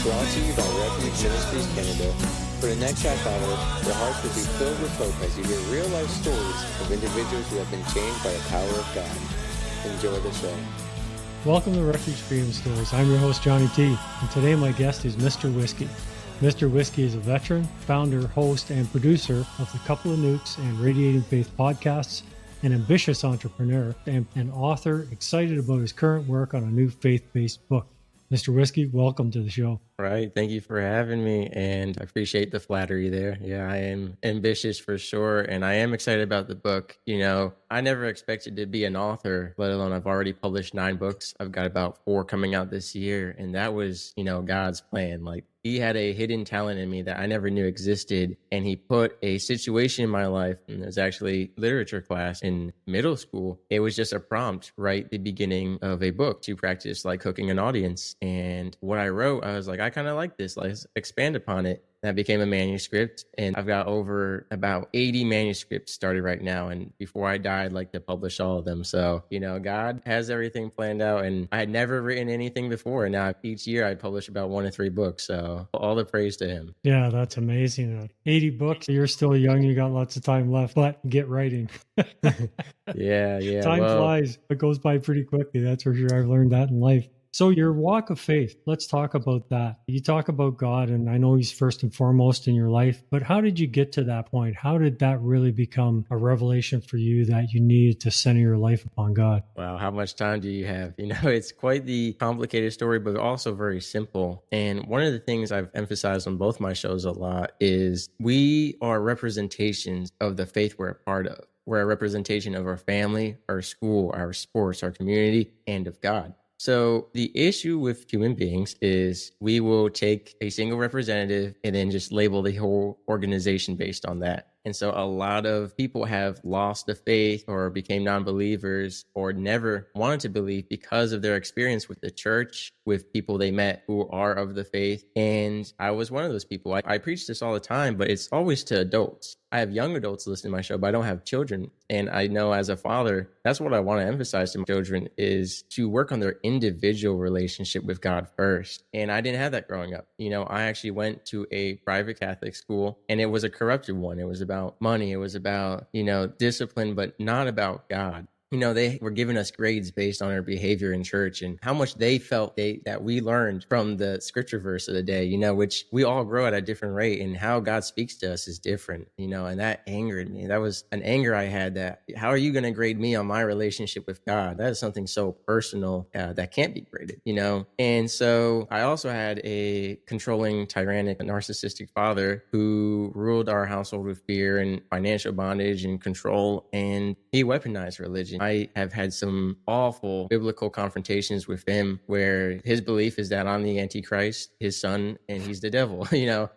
Brought to you by Refuge Ministries Canada. For the next half hour, your hearts will be filled with hope as you hear real-life stories of individuals who have been changed by the power of God. Enjoy the show. Welcome to Refuge Freedom Stories. I'm your host, Johnny T, and today my guest is Mr. Whiskey. Mr. Whiskey is a veteran, founder, host, and producer of the Couple of Nukes and Radiating Faith podcasts, an ambitious entrepreneur, and an author excited about his current work on a new faith-based book. Mr. Whiskey, welcome to the show. Right. Thank you for having me. And I appreciate the flattery there. Yeah, I am ambitious for sure. And I am excited about the book. You know, I never expected to be an author, let alone I've already published 9 books. I've got about 4 coming out this year. And that was, God's plan. Like, he had a hidden talent in me that I never knew existed. And he put a situation in my life, and it was actually literature class in middle school. It was just a prompt right at the beginning of a book to practice like cooking an audience. And what I wrote, I was like, I kind of like this. Let's expand upon it. That became a manuscript, and I've got over about 80 manuscripts started right now. And before I die, I'd like to publish all of them. So, God has everything planned out, and I had never written anything before. And now each year I publish about 1 to 3 books. So all the praise to him. Yeah, that's amazing. 80 books. You're still young. You got lots of time left, but get writing. Yeah. Time flies. It goes by pretty quickly. That's for sure. I've learned that in life. So your walk of faith, let's talk about that. You talk about God, and I know he's first and foremost in your life, but how did you get to that point? How did that really become a revelation for you that you needed to center your life upon God? Wow, how much time do you have? It's quite the complicated story, but also very simple. And one of the things I've emphasized on both my shows a lot is we are representations of the faith we're a part of. We're a representation of our family, our school, our sports, our community, and of God. So the issue with human beings is we will take a single representative and then just label the whole organization based on that. And so a lot of people have lost the faith or became non-believers or never wanted to believe because of their experience with the church, with people they met who are of the faith. And I was one of those people. I preach this all the time, but it's always to adults. I have young adults listening to my show, but I don't have children. And I know as a father, that's what I want to emphasize to my children is to work on their individual relationship with God first. And I didn't have that growing up. I actually went to a private Catholic school, and it was a corrupted one. It was about money. It was about, discipline, but not about God. They were giving us grades based on our behavior in church and how much they felt that we learned from the scripture verse of the day, which we all grow at a different rate, and how God speaks to us is different, and that angered me. That was an anger I had, that how are you going to grade me on my relationship with God? That is something so personal that can't be graded, And so I also had a controlling, tyrannic, narcissistic father who ruled our household with fear and financial bondage and control, and he weaponized religion. I have had some awful biblical confrontations with him where his belief is that I'm the Antichrist, his son, and he's the devil,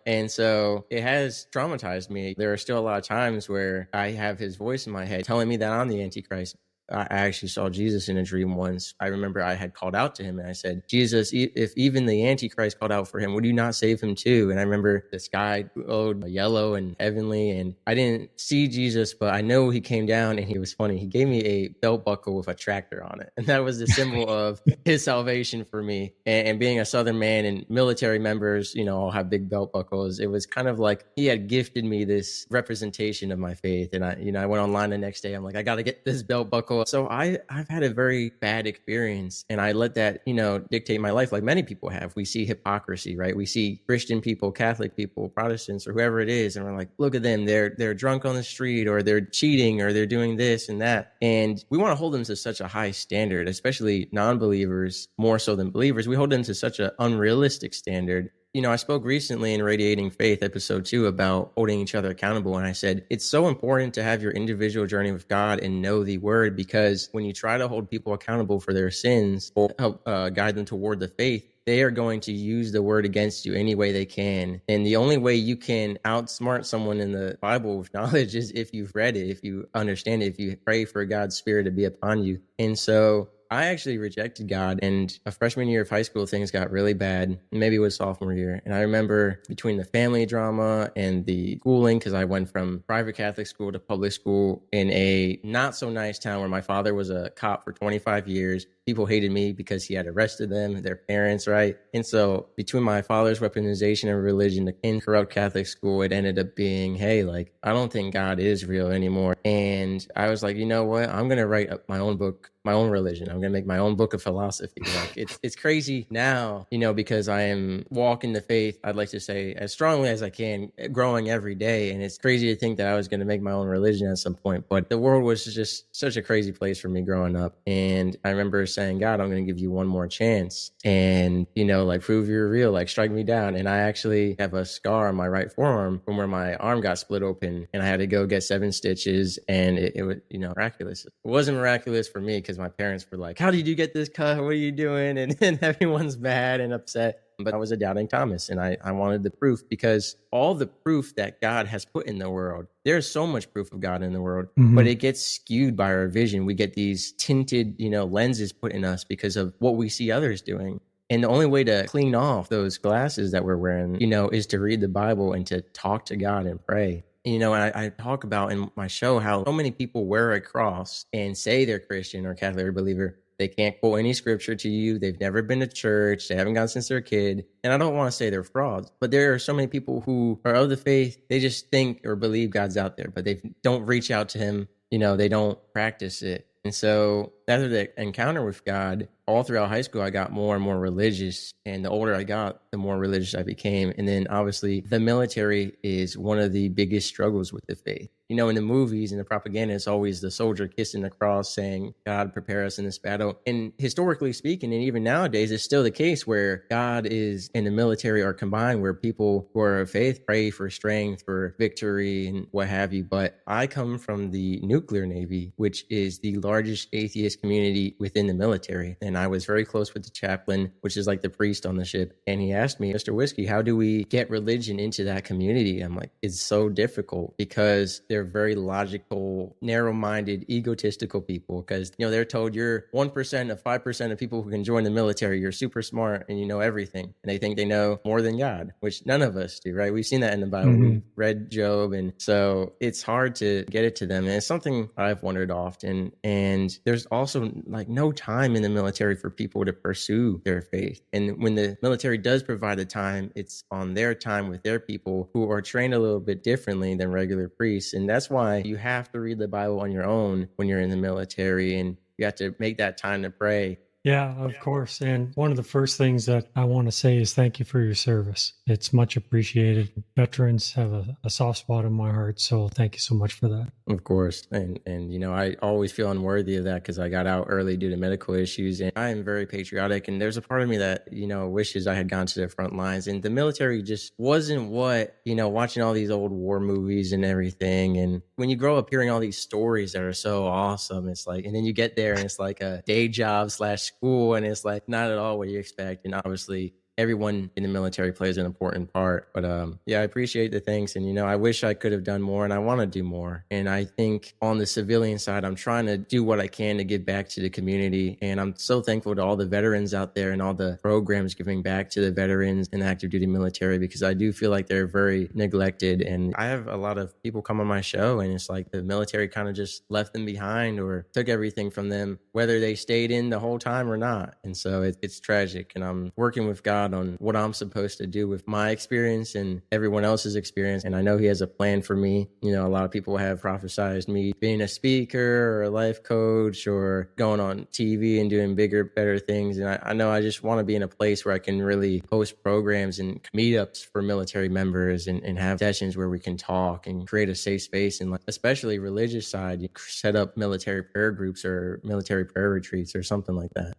And so it has traumatized me. There are still a lot of times where I have his voice in my head telling me that I'm the Antichrist. I actually saw Jesus in a dream once. I remember I had called out to him and I said, Jesus, if even the Antichrist called out for him, would you not save him too? And I remember the sky glowed yellow and heavenly, and I didn't see Jesus, but I know he came down, and he was funny. He gave me a belt buckle with a tractor on it. And that was the symbol of his salvation for me. And being a Southern man, and military members, all have big belt buckles. It was kind of like he had gifted me this representation of my faith. And I went online the next day. I'm like, I got to get this belt buckle. So I've had a very bad experience, and I let that, dictate my life like many people have. We see hypocrisy, right? We see Christian people, Catholic people, Protestants, or whoever it is, and we're like, look at them. They're drunk on the street, or they're cheating, or they're doing this and that. And we want to hold them to such a high standard, especially non-believers, more so than believers. We hold them to such an unrealistic standard. I spoke recently in Radiating Faith, episode 2, about holding each other accountable. And I said, it's so important to have your individual journey with God and know the word, because when you try to hold people accountable for their sins or help guide them toward the faith, they are going to use the word against you any way they can. And the only way you can outsmart someone in the Bible with knowledge is if you've read it, if you understand it, if you pray for God's Spirit to be upon you. And so I actually rejected God, and a freshman year of high school, things got really bad. Maybe it was sophomore year. And I remember between the family drama and the schooling, because I went from private Catholic school to public school in a not so nice town where my father was a cop for 25 years. people hated me because he had arrested them, their parents, right? And so between my father's weaponization of religion in corrupt Catholic school, it ended up being, hey, like, I don't think God is real anymore. And I was like, you know what? I'm going to write up my own book, my own religion. I'm going to make my own book of philosophy. Like, it's crazy now, because I am walking the faith, I'd like to say, as strongly as I can, growing every day. And it's crazy to think that I was going to make my own religion at some point. But the world was just such a crazy place for me growing up. And I remember saying, God, I'm going to give you one more chance. And, like, prove you're real, like, strike me down. And I actually have a scar on my right forearm from where my arm got split open. And I had to go get 7 stitches. And it was, miraculous. It wasn't miraculous for me because my parents were like, how did you get this cut? What are you doing? And everyone's mad and upset. But I was a doubting Thomas, and I wanted the proof, because all the proof that God has put in the world, there's so much proof of God in the world, but it gets skewed by our vision. We get these tinted, lenses put in us because of what we see others doing. And the only way to clean off those glasses that we're wearing, is to read the Bible and to talk to God and pray. And I talk about in my show how so many people wear a cross and say they're Christian or Catholic or believer. They can't quote any scripture to you. They've never been to church. They haven't gone since they're a kid. And I don't want to say they're frauds, but there are so many people who are of the faith. They just think or believe God's out there, but they don't reach out to him. They don't practice it. And so after the encounter with God, all throughout high school, I got more and more religious. And the older I got, the more religious I became. And then obviously the military is one of the biggest struggles with the faith. In the movies and the propaganda, it's always the soldier kissing the cross saying, God, prepare us in this battle. And historically speaking, and even nowadays, it's still the case where God is and the military are combined, where people who are of faith pray for strength, for victory, and what have you. But I come from the nuclear Navy, which is the largest atheist community within the military. And I was very close with the chaplain, which is like the priest on the ship. And he asked me, Mr. Whiskey, how do we get religion into that community? I'm like, it's so difficult because they're very logical, narrow-minded, egotistical people, because they're told you're 1% of 5% of people who can join the military. You're super smart and you know everything, and they think they know more than God, which none of us do, right? We've seen that in the Bible. We've read Job, and so it's hard to get it to them. And it's something I've wondered often. And there's also like no time in the military for people to pursue their faith. And when the military does provide the time, it's on their time with their people who are trained a little bit differently than regular priests. And that's why you have to read the Bible on your own when you're in the military, and you have to make that time to pray. Yeah, of course. And one of the first things that I want to say is thank you for your service. It's much appreciated. Veterans have a soft spot in my heart, so thank you so much for that. Of course. And I always feel unworthy of that because I got out early due to medical issues, and I am very patriotic. And there's a part of me that, wishes I had gone to the front lines. And the military just wasn't what, watching all these old war movies and everything. And when you grow up hearing all these stories that are so awesome, it's like, and then you get there and it's like a day job / school, and it's like not at all what you expect. And obviously everyone in the military plays an important part. But I appreciate the thanks. And, I wish I could have done more, and I want to do more. And I think on the civilian side, I'm trying to do what I can to give back to the community. And I'm so thankful to all the veterans out there and all the programs giving back to the veterans in the active duty military, because I do feel like they're very neglected. And I have a lot of people come on my show, and it's like the military kind of just left them behind or took everything from them, whether they stayed in the whole time or not. And so it's tragic. And I'm working with God on what I'm supposed to do with my experience and everyone else's experience. And I know he has a plan for me. A lot of people have prophesized me being a speaker or a life coach or going on TV and doing bigger, better things. And I know I just want to be in a place where I can really host programs and meetups for military members and have sessions where we can talk and create a safe space. And especially religious side, you set up military prayer groups or military prayer retreats or something like that.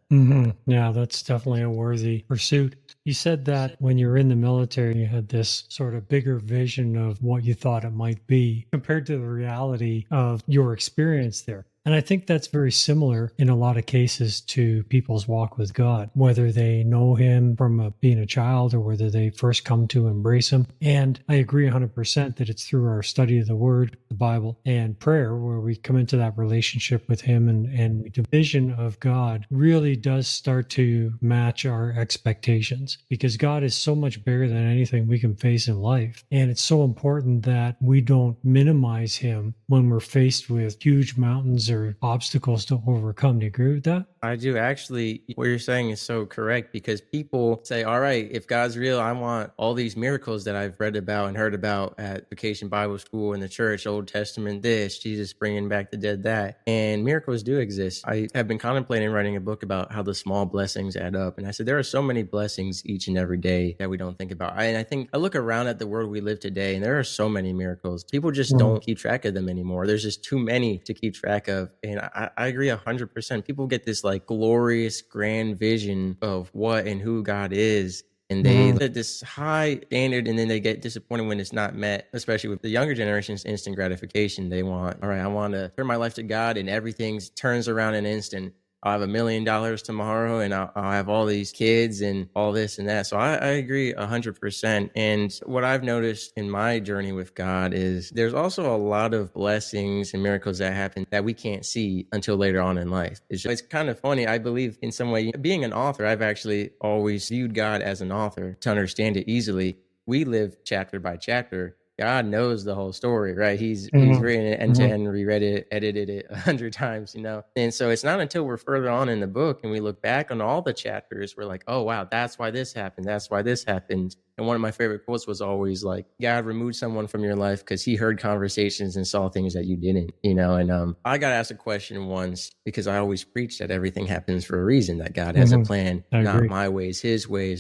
Yeah, that's definitely a worthy pursuit. You said that when you're in the military, you had this sort of bigger vision of what you thought it might be compared to the reality of your experience there. And I think that's very similar in a lot of cases to people's walk with God, whether they know him from being a child or whether they first come to embrace him. And I agree 100% that it's through our study of the Word, the Bible, and prayer where we come into that relationship with him, and the vision of God really does start to match our expectations, because God is so much bigger than anything we can face in life. And it's so important that we don't minimize him when we're faced with huge mountains or obstacles to overcome. Do you agree with that? I do. Actually, what you're saying is so correct, because people say, all right, if God's real, I want all these miracles that I've read about and heard about at Vacation Bible School in the church, Old Testament this, Jesus bringing back the dead that. And miracles do exist. I have been contemplating writing a book about how the small blessings add up. And I said, there are so many blessings each and every day that we don't think about. And I think I look around at the world we live today, and there are so many miracles. People just don't keep track of them anymore. There's just too many to keep track of. And I agree 100%. People get this like glorious grand vision of what and who God is, and they set this high standard, and then they get disappointed when it's not met, especially with the younger generation's instant gratification. They want, all right, I want to turn my life to God and everything turns around in an instant. I'll have $1 million tomorrow, and I'll have all these kids and all this and that. So I agree 100%. And what I've noticed in my journey with God is there's also a lot of blessings and miracles that happen that we can't see until later on in life. It's kind of funny. I believe in some way, being an author, I've actually always viewed God as an author to understand it easily. We live chapter by chapter. God knows the whole story, right? He's written it end to end, reread it, edited it 100 times, And so it's not until we're further on in the book and we look back on all the chapters, we're like, oh, wow, that's why this happened. That's why this happened. And one of my favorite quotes was always like, God removed someone from your life because he heard conversations and saw things that you didn't, And I got asked a question once, because I always preach that everything happens for a reason, that God has a plan, not my ways,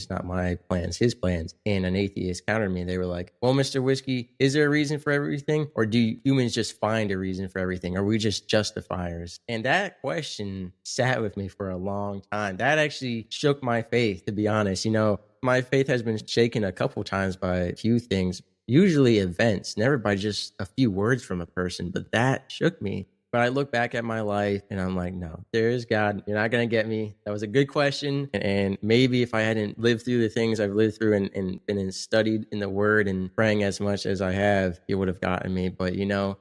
not my plans, his plans. And an atheist countered me. They were like, well, Mr. Whiskey, is there a reason for everything? Or do humans just find a reason for everything? Are we just justifiers? And that question sat with me for a long time. That actually shook my faith, to be honest. My faith has been shaken a couple times by a few things, usually events, never by just a few words from a person, but that shook me. But I look back at my life and I'm like, no, there is God. You're not going to get me. That was a good question. And maybe if I hadn't lived through the things I've lived through and been studied in the word and praying as much as I have, it would have gotten me. But,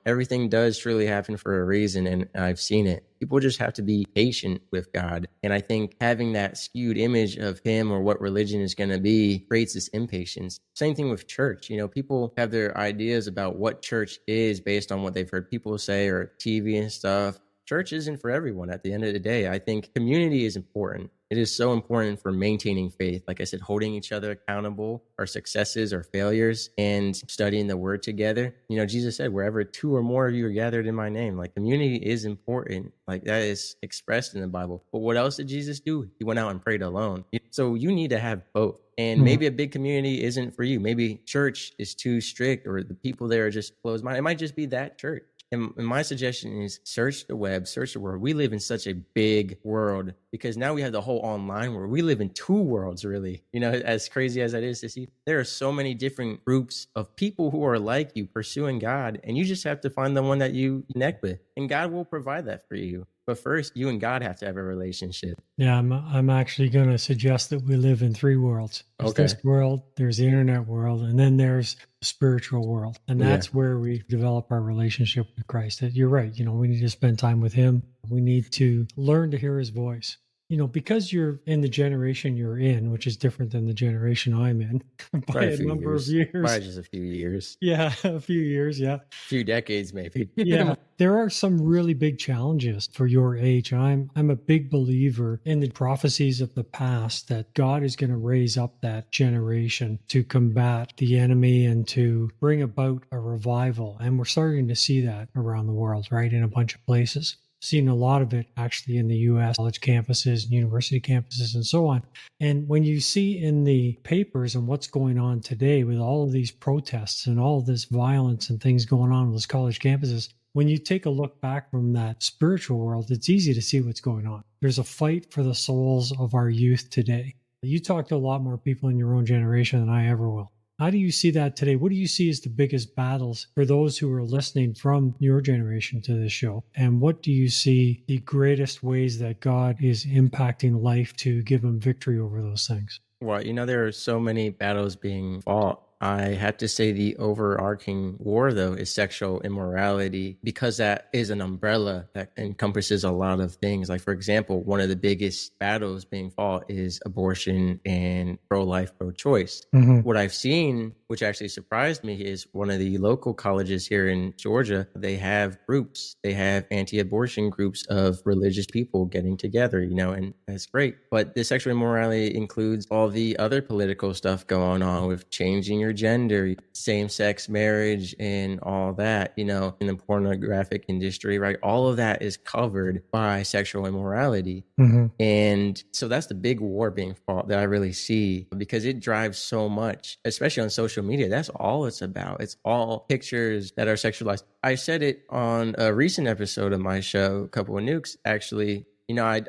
everything does truly happen for a reason. And I've seen it. People just have to be patient with God. And I think having that skewed image of him or what religion is going to be creates this impatience. Same thing with church. People have their ideas about what church is based on what they've heard people say or TV and stuff. Church isn't for everyone at the end of the day. I think community is important. It is so important for maintaining faith. Like I said, holding each other accountable, our successes, our failures, and studying the word together. Jesus said, wherever 2 or more of you are gathered in my name, like community is important. Like that is expressed in the Bible. But what else did Jesus do? He went out and prayed alone. So you need to have both. And maybe a big community isn't for you. Maybe church is too strict, or the people there are just closed-minded. It might just be that church. And my suggestion is search the web, search the world. We live in such a big world, because now we have the whole online world. We live in 2 worlds, really. As crazy as that is to see, there are so many different groups of people who are like you pursuing God, and you just have to find the one that you connect with, and God will provide that for you. But first, you and God have to have a relationship. Yeah, I'm actually going to suggest that we live in 3 worlds. There's this world, there's the internet world, and then there's the spiritual world. And that's where we develop our relationship with Christ. You're right. We need to spend time with him. We need to learn to hear his voice. Because you're in the generation you're in, which is different than the generation I'm in by a number of years. By just a few years. Yeah, a few years, yeah. A few decades, maybe. Yeah, there are some really big challenges for your age. I'm a big believer in the prophecies of the past that God is going to raise up that generation to combat the enemy and to bring about a revival. And we're starting to see that around the world, right, in a bunch of places. Seen a lot of it actually in the U.S. college campuses and university campuses and so on. And when you see in the papers and what's going on today with all of these protests and all of this violence and things going on in those college campuses, when you take a look back from that spiritual world, it's easy to see what's going on. There's a fight for the souls of our youth today. You talk to a lot more people in your own generation than I ever will. How do you see that today? What do you see as the biggest battles for those who are listening from your generation to this show? And what do you see the greatest ways that God is impacting life to give them victory over those things? Well, there are so many battles being fought I have to say the overarching war, though, is sexual immorality, because that is an umbrella that encompasses a lot of things. Like, for example, one of the biggest battles being fought is abortion and pro-life, pro-choice. What I've seen, which actually surprised me, is one of the local colleges here in Georgia, they have groups. They have anti-abortion groups of religious people getting together, and that's great. But the sexual immorality includes all the other political stuff going on with changing your gender, same-sex marriage, and all that, in the pornographic industry, right? All of that is covered by sexual immorality. And so that's the big war being fought that I really see, because it drives so much, especially on social media. That's all it's about. It's all pictures that are sexualized. I said it on a recent episode of my show, Couple of Nukes, actually. I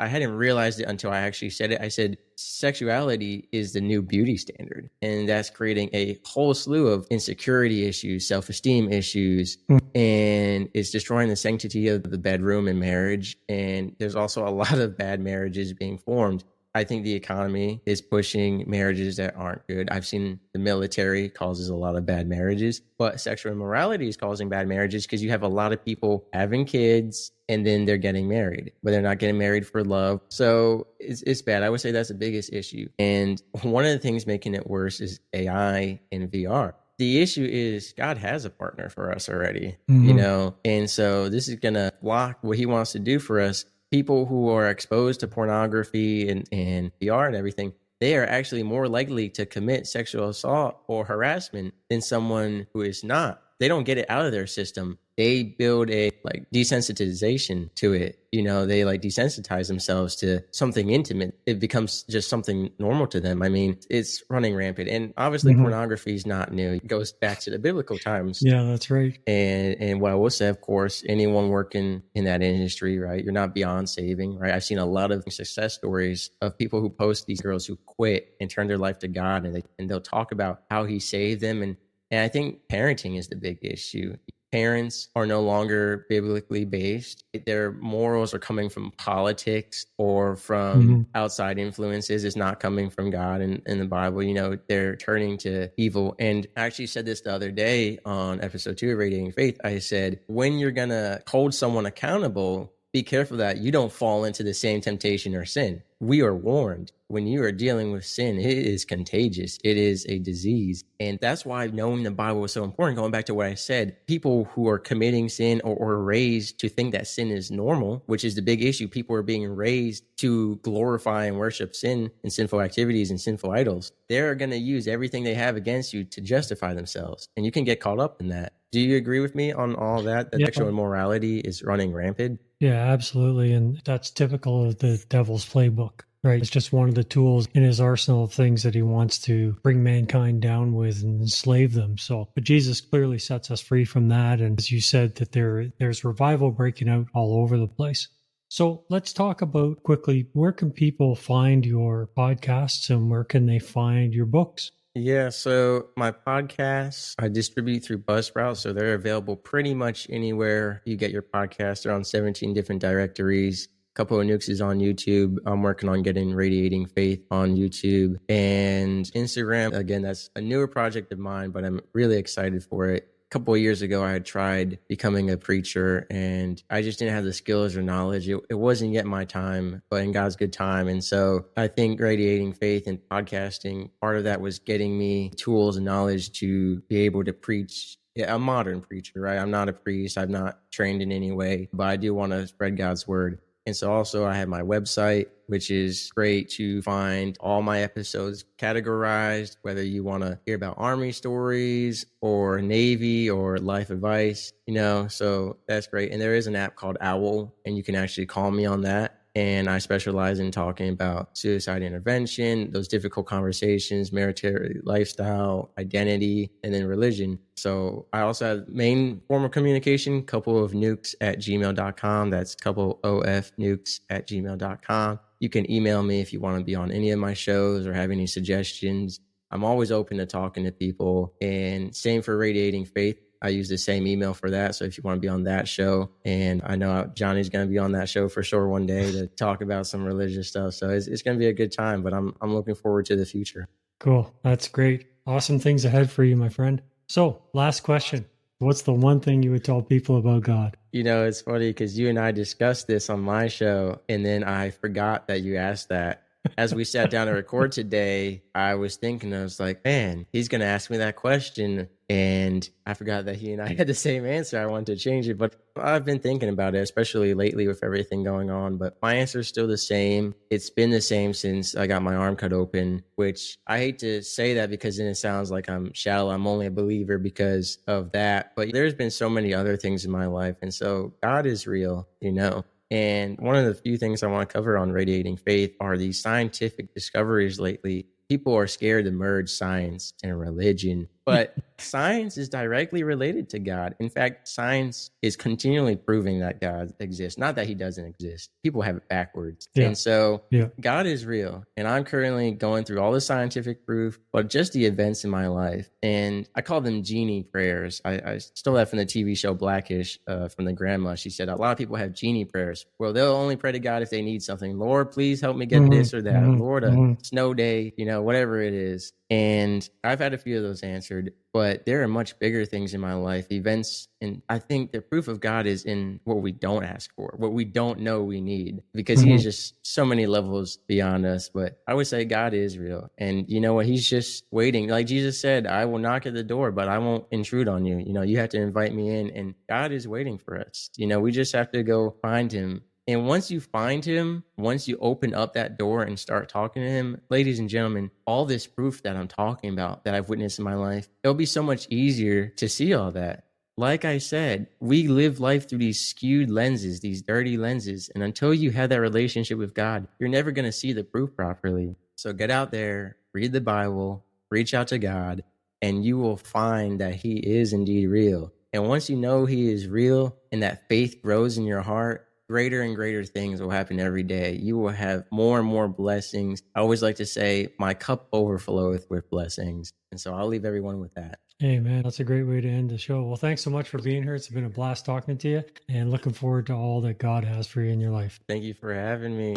hadn't realized it until I actually said it. I said sexuality is the new beauty standard, and that's creating a whole slew of insecurity issues, self-esteem issues, and it's destroying the sanctity of the bedroom and marriage. And there's also a lot of bad marriages being formed. I think the economy is pushing marriages that aren't good. I've seen the military causes a lot of bad marriages, but sexual immorality is causing bad marriages because you have a lot of people having kids and then they're getting married, but they're not getting married for love. So it's bad. I would say that's the biggest issue. And one of the things making it worse is AI and VR. The issue is God has a partner for us already, and so this is going to block what he wants to do for us. People who are exposed to pornography and VR and everything, they are actually more likely to commit sexual assault or harassment than someone who is not. They don't get it out of their system. They build a desensitization to it. They desensitize themselves to something intimate. It becomes just something normal to them. I mean, it's running rampant. And obviously pornography is not new. It goes back to the biblical times. Yeah, that's right. And what I will say, of course, anyone working in that industry, right, you're not beyond saving, right? I've seen a lot of success stories of people who post these girls who quit and turn their life to God, and they'll talk about how he saved them. And I think parenting is the big issue. Parents are no longer biblically based. Their morals are coming from politics or from outside influences. It's not coming from God and the Bible. They're turning to evil. And I actually said this the other day on episode 2 of Radiating Faith. I said, when you're going to hold someone accountable, be careful that you don't fall into the same temptation or sin. We are warned, when you are dealing with sin, it is contagious. It is a disease. And that's why knowing the Bible is so important. Going back to what I said, people who are committing sin or raised to think that sin is normal, which is the big issue. People are being raised to glorify and worship sin and sinful activities and sinful idols. They're going to use everything they have against you to justify themselves. And you can get caught up in that. Do you agree with me on all that? That sexual immorality is running rampant? Yeah, absolutely. And that's typical of the devil's playbook, right? It's just one of the tools in his arsenal of things that he wants to bring mankind down with and enslave them. But Jesus clearly sets us free from that. And as you said, that there's revival breaking out all over the place. So let's talk about quickly, where can people find your podcasts and where can they find your books? Yeah, so my podcasts, I distribute through Buzzsprout, so they're available pretty much anywhere you get your podcast. They're on 17 different directories. Couple of Nukes is on YouTube. I'm working on getting Radiating Faith on YouTube and Instagram. Again, that's a newer project of mine, but I'm really excited for it. Couple of years ago, I had tried becoming a preacher and I just didn't have the skills or knowledge. It wasn't yet my time, but in God's good time. And so I think Radiating Faith and podcasting, part of that was getting me tools and knowledge to be able to preach. Yeah, a modern preacher, right? I'm not a priest. I'm not trained in any way, but I do want to spread God's word. And so also I have my website, which is great to find all my episodes categorized, whether you want to hear about Army stories or Navy or life advice, so that's great. And there is an app called Owl, and you can actually call me on that. And I specialize in talking about suicide intervention, those difficult conversations, military lifestyle, identity, and then religion. So I also have main form of communication, coupleofnukes@gmail.com. That's coupleofnukes@gmail.com. You can email me if you want to be on any of my shows or have any suggestions. I'm always open to talking to people. And same for Radiating Faith. I use the same email for that. So if you want to be on that show, and I know Johnny's going to be on that show for sure one day to talk about some religious stuff. So it's going to be a good time, but I'm looking forward to the future. Cool. That's great. Awesome things ahead for you, my friend. So, last question. What's the one thing you would tell people about God? You know, it's funny because you and I discussed this on my show, and then I forgot that you asked that. As we sat down to record today, I was thinking, I was like, man, he's going to ask me that question. And I forgot that he and I had the same answer. I wanted to change it, but I've been thinking about it, especially lately with everything going on. But my answer is still the same. It's been the same since I got my arm cut open, which I hate to say that because then it sounds like I'm shallow. I'm only a believer because of that. But there's been so many other things in my life. And so God is real, you know. And one of the few things I want to cover on Radiating Faith are these scientific discoveries lately. People are scared to merge science and religion, but science is directly related to God. In fact, science is continually proving that God exists, not that he doesn't exist. People have it backwards. Yeah. And so Yeah. God is real. And I'm currently going through all the scientific proof, but just the events in my life. And I call them genie prayers. I stole that from the TV show Blackish, from the grandma. She said, a lot of people have genie prayers. Well, they'll only pray to God if they need something. Lord, please help me get this or that. Lord, a snow day, you know, whatever it is. And I've had a few of those answered, but there are much bigger things in my life, events. And I think the proof of God is in what we don't ask for, what we don't know we need, because he is just so many levels beyond us. But I would say God is real. And you know what? He's just waiting. Like Jesus said, I will knock at the door, but I won't intrude on you. You know, you have to invite me in, and God is waiting for us. You know, we just have to go find him. And once you find him, once you open up that door and start talking to him, ladies and gentlemen, all this proof that I'm talking about that I've witnessed in my life, it'll be so much easier to see all that. Like I said, we live life through these skewed lenses, these dirty lenses. And until you have that relationship with God, you're never going to see the proof properly. So get out there, read the Bible, reach out to God, and you will find that he is indeed real. And once you know he is real and that faith grows in your heart, greater and greater things will happen every day. You will have more and more blessings. I always like to say, my cup overfloweth with blessings. And so I'll leave everyone with that. Hey, man, that's a great way to end the show. Well, thanks so much for being here. It's been a blast talking to you, and looking forward to all that God has for you in your life. Thank you for having me.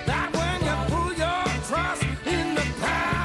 That when you put your trust in the past.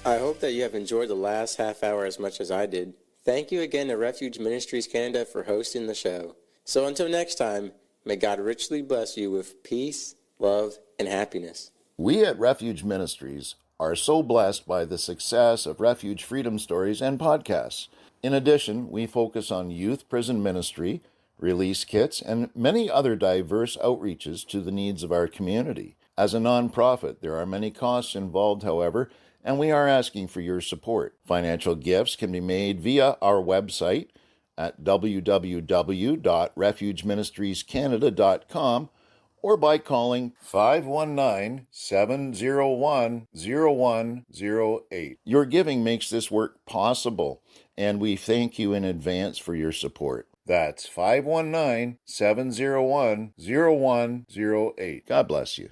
I hope that you have enjoyed the last half hour as much as I did. Thank you again to Refuge Ministries Canada for hosting the show. So until next time, may God richly bless you with peace, love, and happiness. We at Refuge Ministries are so blessed by the success of Refuge Freedom Stories and podcasts. In addition, we focus on youth prison ministry, release kits, and many other diverse outreaches to the needs of our community. As a nonprofit, there are many costs involved, however, and we are asking for your support. Financial gifts can be made via our website at www.refugeministriescanada.com or by calling 519-701-0108. Your giving makes this work possible, and we thank you in advance for your support. That's 519-701-0108. God bless you.